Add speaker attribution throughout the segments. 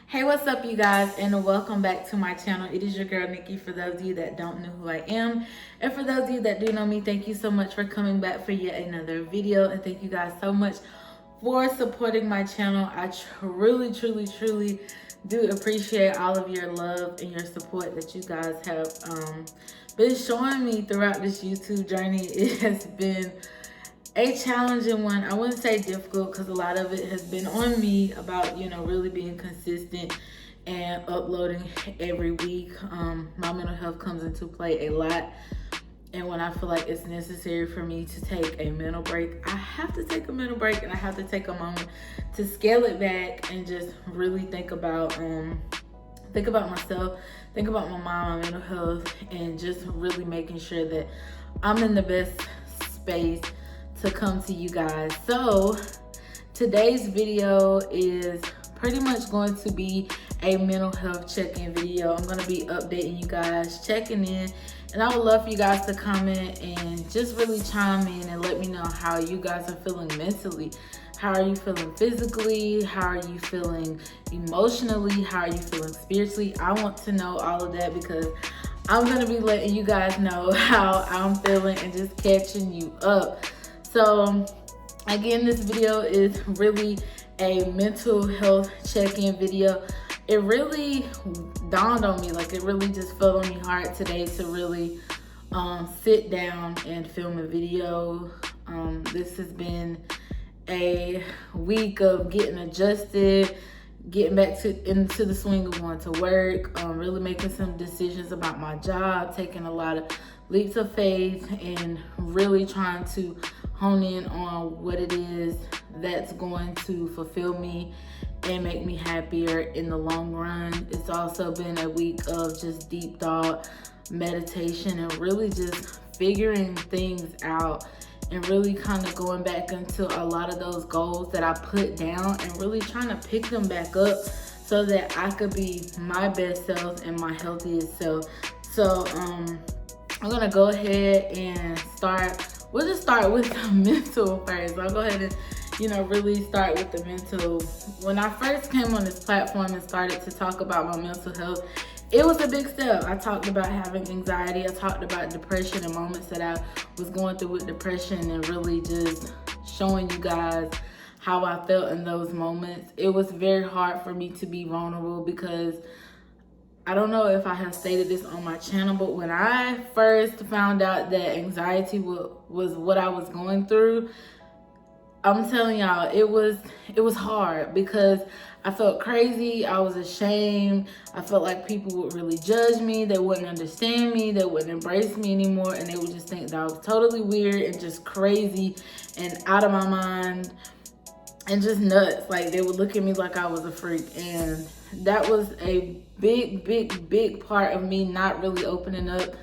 Speaker 1: Hey, what's up, you guys, and welcome back to my channel. It is your girl Nikki. For those of you that don't know who I am, and for those of you that do know me, thank you so much for coming back for yet another video, and thank you guys so much for supporting my channel. I truly do appreciate all of your love and your support that you guys have been showing me throughout this YouTube journey. It has been a challenging one. I wouldn't say difficult because a lot of it has been on me about, really being consistent and uploading every week. My mental health comes into play a lot. And when I feel like it's necessary for me to take a mental break, I have to take a mental break, and I have to take a moment to scale it back and just really think about myself, think about my mind, my mental health, and just really making sure that I'm in the best space to come to you guys. So today's video is pretty much going to be a mental health check-in video. I'm going to be updating you guys, checking in, and I would love for you guys to comment and just really chime in and let me know how you guys are feeling mentally. How are you feeling physically? How are you feeling emotionally? How are you feeling spiritually? I want to know all of that because I'm going to be letting you guys know how I'm feeling and just catching you up. So again, this video is really a mental health check-in video. It really dawned on me, like it really just felt on me hard today to really sit down and film a video. This has been a week of getting adjusted, getting back into the swing of going to work, really making some decisions about my job, taking a lot of leaps of faith, and really trying to hone in on what it is that's going to fulfill me and make me happier in the long run. It's also been a week of just deep thought, meditation, and really just figuring things out and really kind of going back into a lot of those goals that I put down and really trying to pick them back up so that I could be my best self and my healthiest self. So I'm gonna go ahead and start. We'll just start with the mental first. I'll go ahead and, really start with the mental. When I first came on this platform and started to talk about my mental health, it was a big step. I talked about having anxiety. I talked about depression and moments that I was going through with depression, and really just showing you guys how I felt in those moments. It was very hard for me to be vulnerable because I don't know if I have stated this on my channel, but when I first found out that anxiety was what I was going through, I'm telling y'all, it was hard because I felt crazy. I was ashamed. I felt like people would really judge me. They wouldn't understand me. They wouldn't embrace me anymore. And they would just think that I was totally weird and just crazy and out of my mind and just nuts. Like, they would look at me like I was a freak. And that was a big part of me not really opening up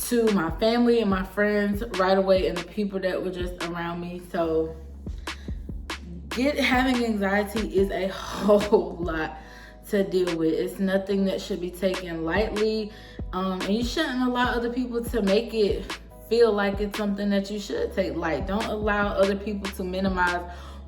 Speaker 1: to my family and my friends right away and the people that were just around me. So having anxiety is a whole lot to deal with. It's nothing that should be taken lightly, and you shouldn't allow other people to make it feel like it's something that you should take light. Don't allow other people to minimize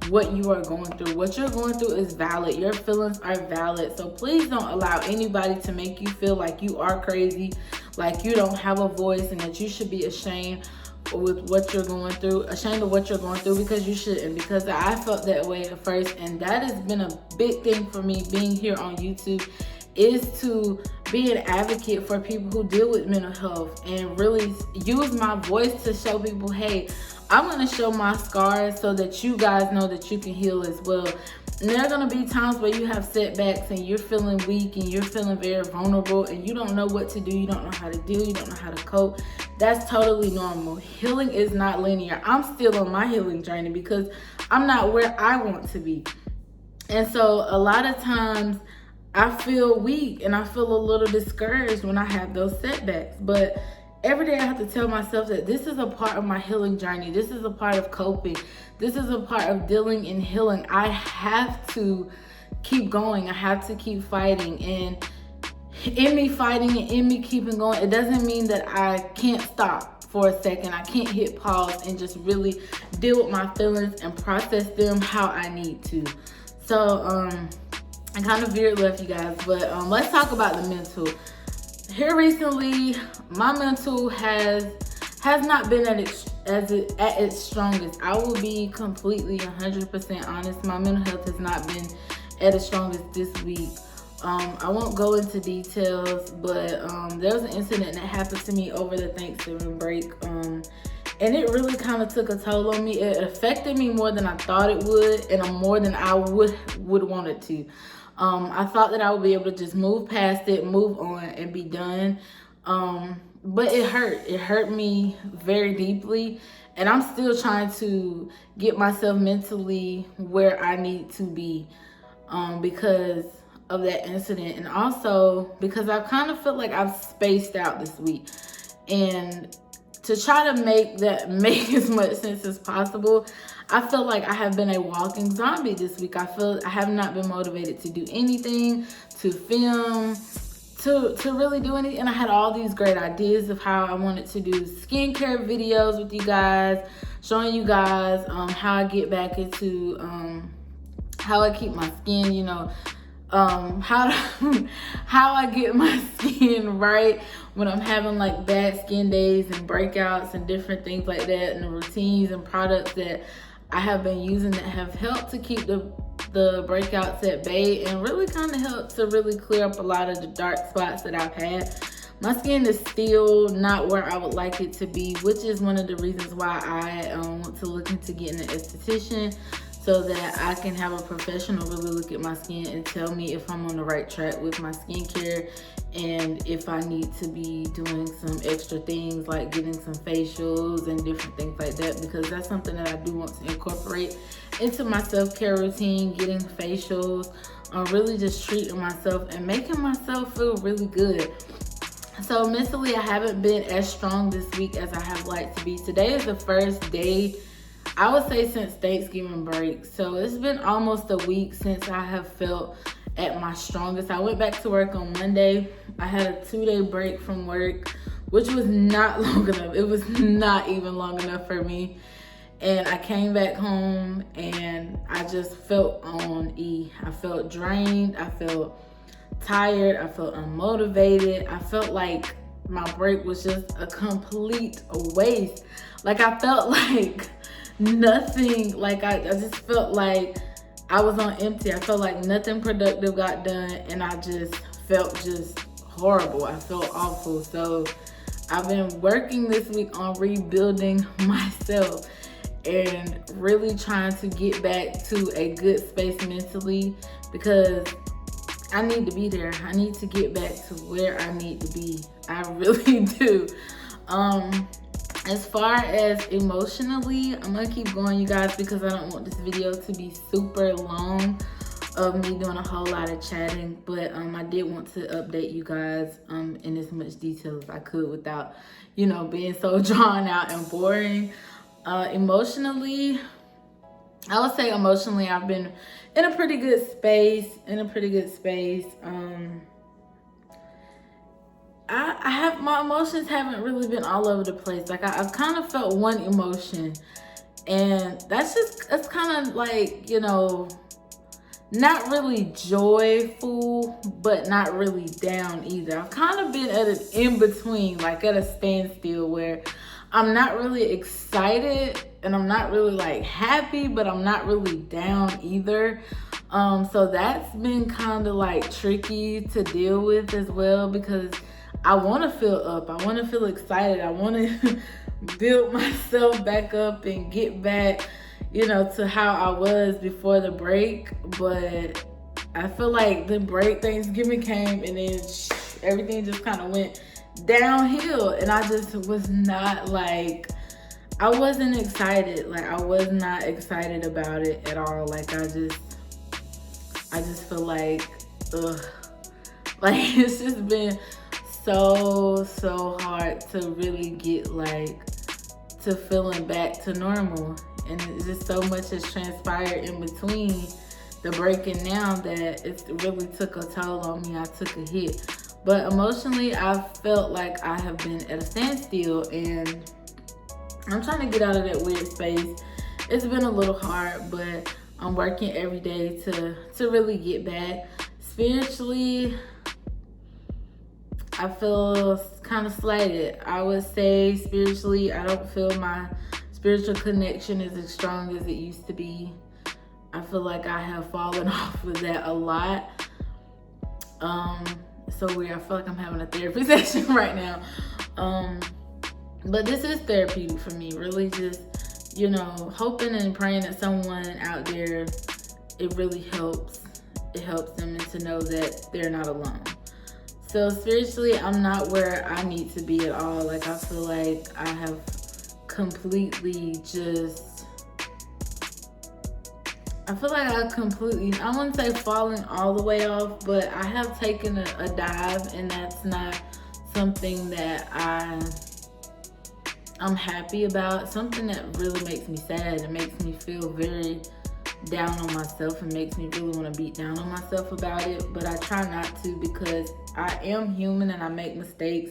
Speaker 1: what you are going through. What you're going through is valid. Your feelings are valid. So please don't allow anybody to make you feel like you are crazy, like you don't have a voice, and that you should be ashamed with what you're going through, ashamed of what you're going through, because you shouldn't. Because I felt that way at first, and that has been a big thing for me being here on YouTube, is to be an advocate for people who deal with mental health and really use my voice to show people, hey, I'm going to show my scars so that you guys know that you can heal as well. And there are going to be times where you have setbacks and you're feeling weak and you're feeling very vulnerable and you don't know what to do. You don't know how to deal. You don't know how to cope. That's totally normal. Healing is not linear. I'm still on my healing journey because I'm not where I want to be. And so a lot of times I feel weak and I feel a little discouraged when I have those setbacks. But every day I have to tell myself that this is a part of my healing journey. This is a part of coping. This is a part of dealing and healing. I have to keep going. I have to keep fighting. And in me fighting and in me keeping going, it doesn't mean that I can't stop for a second. I can't hit pause and just really deal with my feelings and process them how I need to. So I kind of veered left, you guys, but let's talk about the mental. Here recently, my mental has not been at its strongest. I will be completely 100% honest. My mental health has not been at its strongest this week. I won't go into details, but there was an incident that happened to me over the Thanksgiving break, and it really kind of took a toll on me. It affected me more than I thought it would, and more than I would want it to. I thought that I would be able to just move past it, move on, and be done. But it hurt. It hurt me very deeply, and I'm still trying to get myself mentally where I need to be, because of that incident, and also because I kind of feel like I've spaced out this week. And to try to make as much sense as possible, I feel like I have been a walking zombie this week. I feel I have not been motivated to do anything, to film, to really do anything. And I had all these great ideas of how I wanted to do skincare videos with you guys, showing you guys how I get back into how I keep my skin, you know, how I get my skin right when I'm having like bad skin days and breakouts and different things like that, and the routines and products that I have been using that have helped to keep the breakouts at bay, and really kind of helped to really clear up a lot of the dark spots that I've had. My skin is still not where I would like it to be, which is one of the reasons why I want to look into getting an esthetician, so that I can have a professional really look at my skin and tell me if I'm on the right track with my skincare, and if I need to be doing some extra things like getting some facials and different things like that, because that's something that I do want to incorporate into my self-care routine, getting facials, really just treating myself and making myself feel really good. So mentally, I haven't been as strong this week as I have liked to be. Today is the first day, I would say, since Thanksgiving break. So it's been almost a week since I have felt at my strongest. I went back to work on Monday. I had a 2-day break from work, which was not long enough. It was not even long enough for me. And I came back home and I just felt on E. I felt drained. I felt tired. I felt unmotivated. I felt like my break was just a complete waste. Like, I felt like nothing, like I just felt like I was on empty. I felt like nothing productive got done, and I just felt just horrible. I felt awful. So I've been working this week on rebuilding myself and really trying to get back to a good space mentally, because I need to be there. I need to get back to where I need to be. I really do. As far as emotionally, I'm gonna keep going, you guys, because I don't want this video to be super long of me doing a whole lot of chatting. But I did want to update you guys in as much detail as I could without, you know, being so drawn out and boring. Emotionally, I would say emotionally, I've been in a pretty good space. I have, my emotions haven't really been all over the place. Like, I've kind of felt one emotion, and that's kind of like, you know, not really joyful, but not really down either. I've kind of been at an in-between, like at a standstill, where I'm not really excited and I'm not really like happy, but I'm not really down either. So that's been kind of like tricky to deal with as well, because I want to feel up. I want to feel excited. I want to build myself back up and get back, you know, to how I was before the break. But I feel like the break, Thanksgiving came, and then everything just kind of went downhill. And I just was not like, I wasn't excited. Like, I was not excited about it at all. Like, I just feel like, ugh. Like, it's just been so hard to really get like to feeling back to normal, and it's just so much has transpired in between the break and now that it really took a toll on me. I took a hit, but emotionally I felt like I have been at a standstill, and I'm trying to get out of that weird space. It's been a little hard, but I'm working every day to really get back. Spiritually, I feel kind of slighted. I would say spiritually, I don't feel my spiritual connection is as strong as it used to be. I feel like I have fallen off with that a lot. So weird. I feel like I'm having a therapy session right now. But this is therapeutic for me. Really just, you know, hoping and praying that someone out there, it really helps. It helps them to know that they're not alone. So spiritually, I'm not where I need to be at all. Like, I feel like I have completely I wouldn't say falling all the way off, but I have taken a dive, and that's not something that I'm happy about. Something that really makes me sad. It makes me feel very down on myself and makes me really want to beat down on myself about it. But I try not to, because I am human and I make mistakes.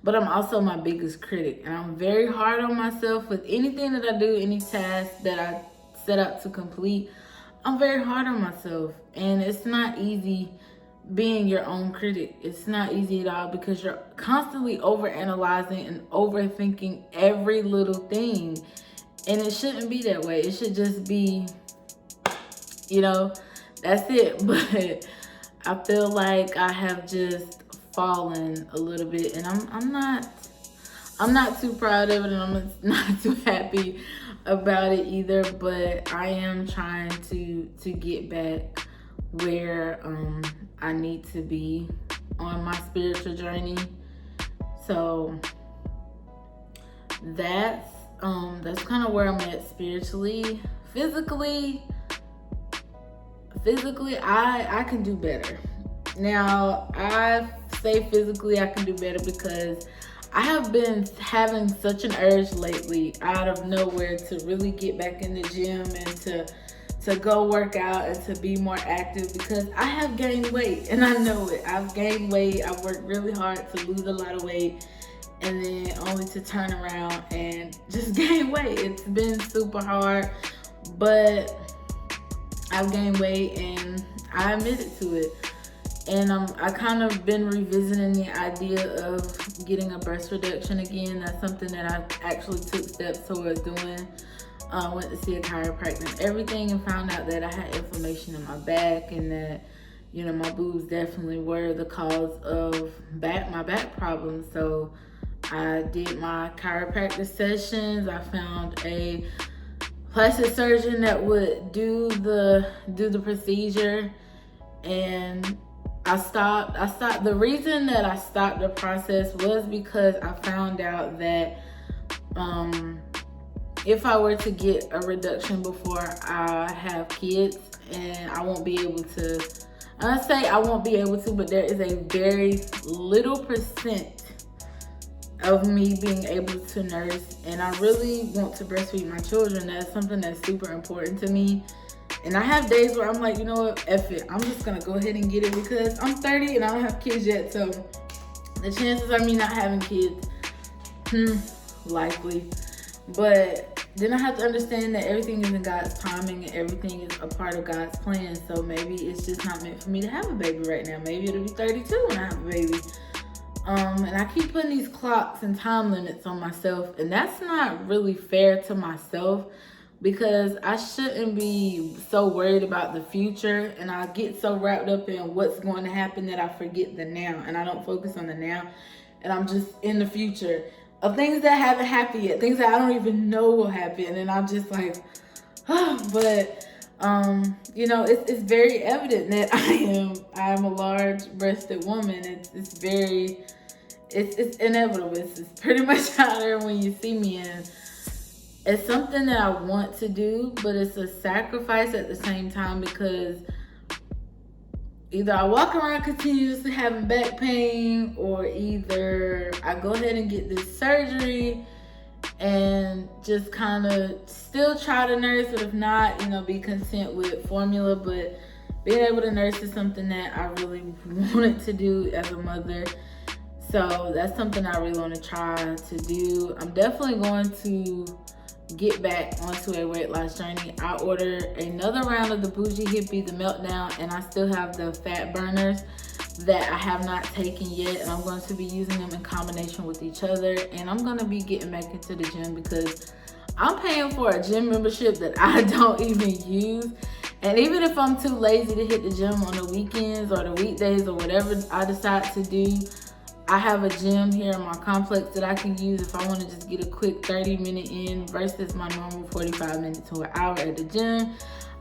Speaker 1: But I'm also my biggest critic, and I'm very hard on myself with anything that I do, any task that I set out to complete. I'm very hard on myself, and it's not easy being your own critic. It's not easy at all, because you're constantly overanalyzing and overthinking every little thing, and it shouldn't be that way. It should just be, you know, that's it. But I feel like I have just fallen a little bit, and I'm not too proud of it, and I'm not too happy about it either. But I am trying to get back where I need to be on my spiritual journey. So that's kind of where I'm at spiritually. Physically, I can do better. Now, I say physically I can do better because I have been having such an urge lately out of nowhere to really get back in the gym and to go work out and to be more active, because I have gained weight, and I know it. I've gained weight. I've worked really hard to lose a lot of weight, and then only to turn around and just gain weight. It's been super hard, but I've gained weight and I admitted to it. And I kind of been revisiting the idea of getting a breast reduction again. That's something that I actually took steps towards doing. Went to see a chiropractor and everything, and found out that I had inflammation in my back, and that, you know, my boobs definitely were the cause of my back problems. So I did my chiropractic sessions. I found a plastic surgeon that would do the procedure, and I stopped. The reason that I stopped the process was because I found out that if I were to get a reduction before I have kids, and I won't be able to, I say I won't be able to, but there is a very little percent of me being able to nurse, and I really want to breastfeed my children. That's something that's super important to me. And I have days where I'm like, you know what, F it. I'm just gonna go ahead and get it, because I'm 30 and I don't have kids yet. So the chances of me not having kids, likely. But then I have to understand that everything is in God's timing and everything is a part of God's plan. So maybe it's just not meant for me to have a baby right now. Maybe it'll be 32 when I have a baby. And I keep putting these clocks and time limits on myself, and that's not really fair to myself, because I shouldn't be so worried about the future, and I get so wrapped up in what's going to happen that I forget the now, and I don't focus on the now, and I'm just in the future of things that haven't happened yet, things that I don't even know will happen, and I'm just like, but you know, it's very evident that I am a large-breasted woman. It's inevitable. It's pretty much out there when you see me, and it's something that I want to do, but it's a sacrifice at the same time, because either I walk around continuously having back pain, or either I go ahead and get this surgery and just kind of still try to nurse, but if not, you know, be content with formula. But being able to nurse is something that I really wanted to do as a mother. So that's something I really want to try to do. I'm definitely going to get back onto a weight loss journey. I ordered another round of the Bougie Hippie, the Meltdown, and I still have the fat burners that I have not taken yet, and I'm going to be using them in combination with each other. And I'm going to be getting back into the gym because I'm paying for a gym membership that I don't even use. And even if I'm too lazy to hit the gym on the weekends or the weekdays or whatever I decide to do, I have a gym here in my complex that I can use if I want to just get a quick 30-minute in versus my normal 45 minutes to an hour at the gym.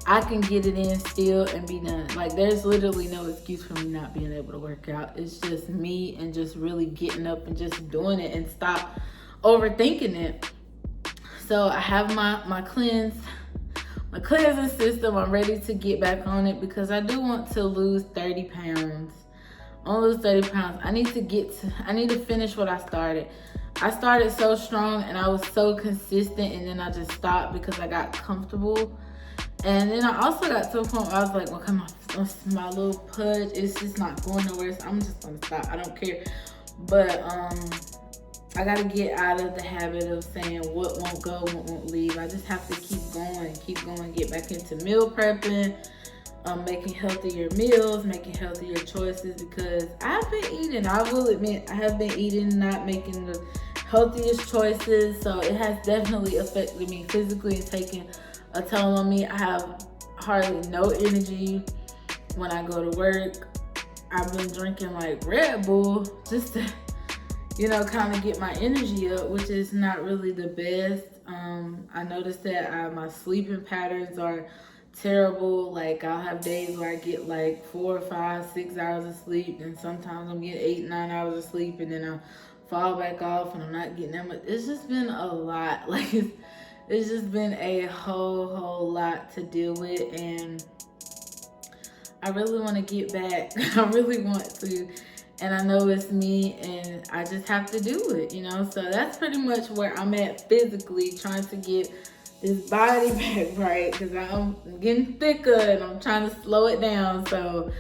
Speaker 1: I can get it in still and be done. Like, there's literally no excuse for me not being able to work out. It's just me and just really getting up and just doing it and stop overthinking it. So I have my cleansing system. I'm ready to get back on it because I do want to lose 30 pounds. I want to lose 30 pounds. I need to finish what I started. I started so strong and I was so consistent, and then I just stopped because I got comfortable. And then I also got to a point where I was like, well, come on, my little pudge, it's just not going nowhere, so I'm just gonna stop. I don't care. But I gotta get out of the habit of saying what won't go, what won't leave. I just have to keep going, get back into meal prepping, making healthier meals, making healthier choices, because I've been eating, I will admit, I have been eating, not making the healthiest choices. So it has definitely affected me physically and taken a toll on me. I have hardly no energy when I go to work. I've been drinking like Red Bull just to, kind of get my energy up, which is not really the best. I noticed that my sleeping patterns are terrible. Like, I'll have days where I get like 4, 5, 6 hours of sleep, and sometimes I'm getting 8, 9 hours of sleep, and then I'll fall back off and I'm not getting that much. It's just been a lot. Like, it's just been a whole lot to deal with, and I really want to get back. I really want to, and I know it's me, and I just have to do it, So that's pretty much where I'm at physically, trying to get this body back right, because I'm getting thicker and I'm trying to slow it down. So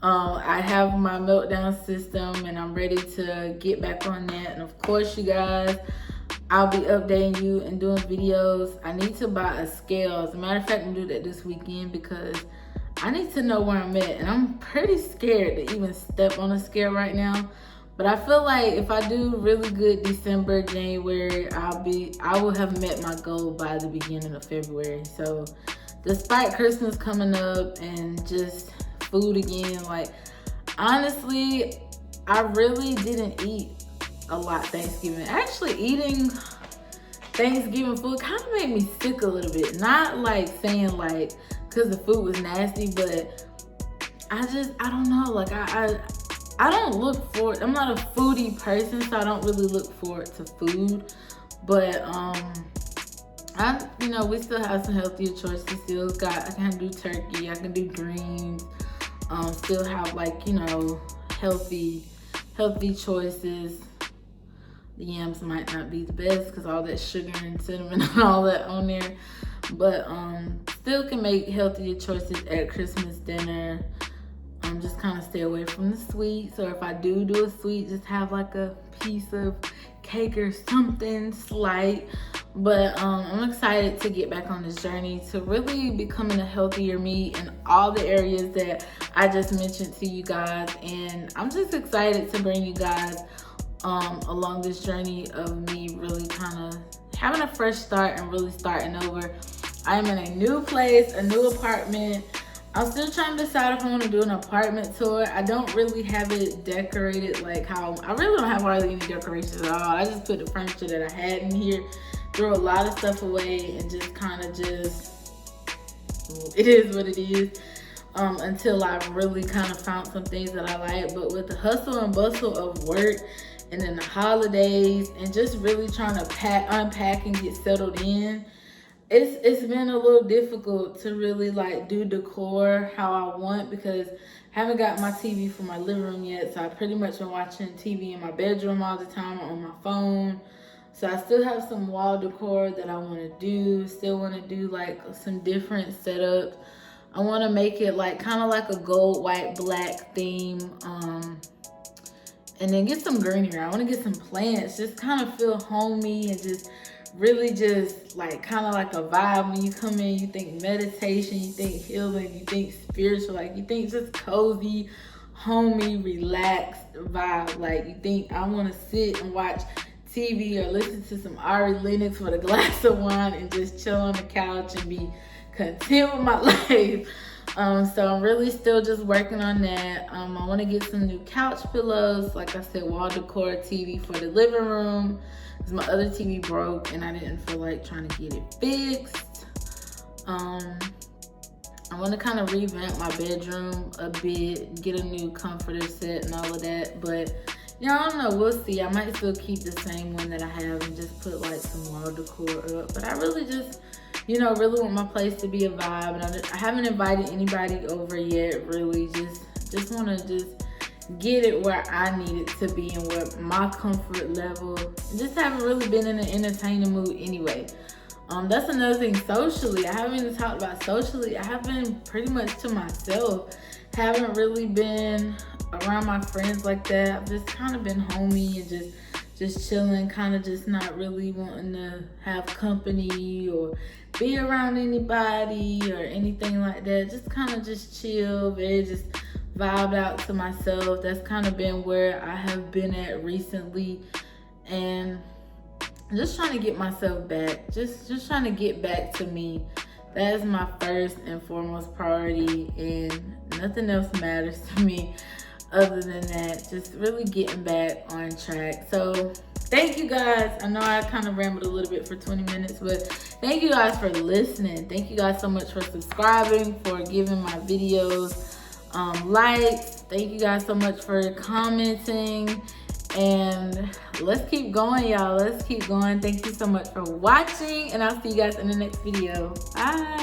Speaker 1: I have my Meltdown system, and I'm ready to get back on that. And of course, you guys, I'll be updating you and doing videos. I need to buy a scale. As a matter of fact, I'm gonna do that this weekend because I need to know where I'm at. And I'm pretty scared to even step on a scale right now. But I feel like if I do really good December, January, I will have met my goal by the beginning of February. So despite Christmas coming up and just food again, like, honestly, I really didn't eat a lot Thanksgiving. Actually, eating Thanksgiving food kind of made me sick a little bit. Not like saying like because the food was nasty, but I don't know. Like, I don't look forward. I'm not a foodie person, so I don't really look forward to food. But we still have some healthier choices. I can do turkey. I can do greens. Still have healthy choices. The yams might not be the best because all that sugar and cinnamon and all that on there, but still can make healthier choices at Christmas dinner. Just kind of stay away from the sweets, or if I do a sweet, just have like a piece of cake or something slight. But I'm excited to get back on this journey to really becoming a healthier me in all the areas that I just mentioned to you guys. And I'm just excited to bring you guys along this journey of me really kind of having a fresh start and really starting over. I'm in a new place, a new apartment. I'm still trying to decide if I want to do an apartment tour. I don't really have it decorated like how, I really don't have hardly any decorations at all. I just put the furniture that I had in here, threw a lot of stuff away, and just kind of it is what it is, until I've really kind of found some things that I like. But with the hustle and bustle of work, and then the holidays, and just really trying to unpack and get settled in, it's been a little difficult to really do decor how I want, because I haven't got my TV for my living room yet. So I pretty much been watching TV in my bedroom all the time or on my phone. So I still have some wall decor that I want to do. Still want to do some different setups. I want to make it kind of like a gold, white, black theme. And then get some greenery. I want to get some plants, just kind of feel homey and just really just like kind of like a vibe. When you come in, you think meditation, you think healing, you think spiritual, like you think just cozy, homey, relaxed vibe. Like you think I want to sit and watch TV or listen to some Ari Lennox with a glass of wine and just chill on the couch and be content with my life. So I'm really still just working on that. I want to get some new couch pillows, like I said, wall decor, TV for the living room, because my other TV broke and I didn't feel like trying to get it fixed. I want to kind of revamp my bedroom a bit, get a new comforter set and all of that, but yeah, I don't know, we'll see. I might still keep the same one that I have and just put like some wall decor up, but I really just, you know, really want my place to be a vibe, and I haven't invited anybody over yet, really. Just want to just get it where I need it to be and where my comfort level. Just haven't really been in an entertaining mood anyway. That's another thing. Socially, I haven't even talked about socially. I have been pretty much to myself. Haven't really been around my friends like that. I've just kind of been homey and just chilling, kind of just not really wanting to have company or be around anybody or anything like that. Just kind of just chill, very just vibe out to myself. That's kind of been where I have been at recently, and just trying to get myself back. Just trying to get back to me. That is my first and foremost priority, and nothing else matters to me other than that. Just really getting back on track. So thank you guys. I know I kind of rambled a little bit for 20 minutes, but thank you guys for listening. Thank you guys so much for subscribing, for giving my videos likes. Thank you guys so much for commenting, and let's keep going, y'all. Let's keep going. Thank you so much for watching, and I'll see you guys in the next video. Bye.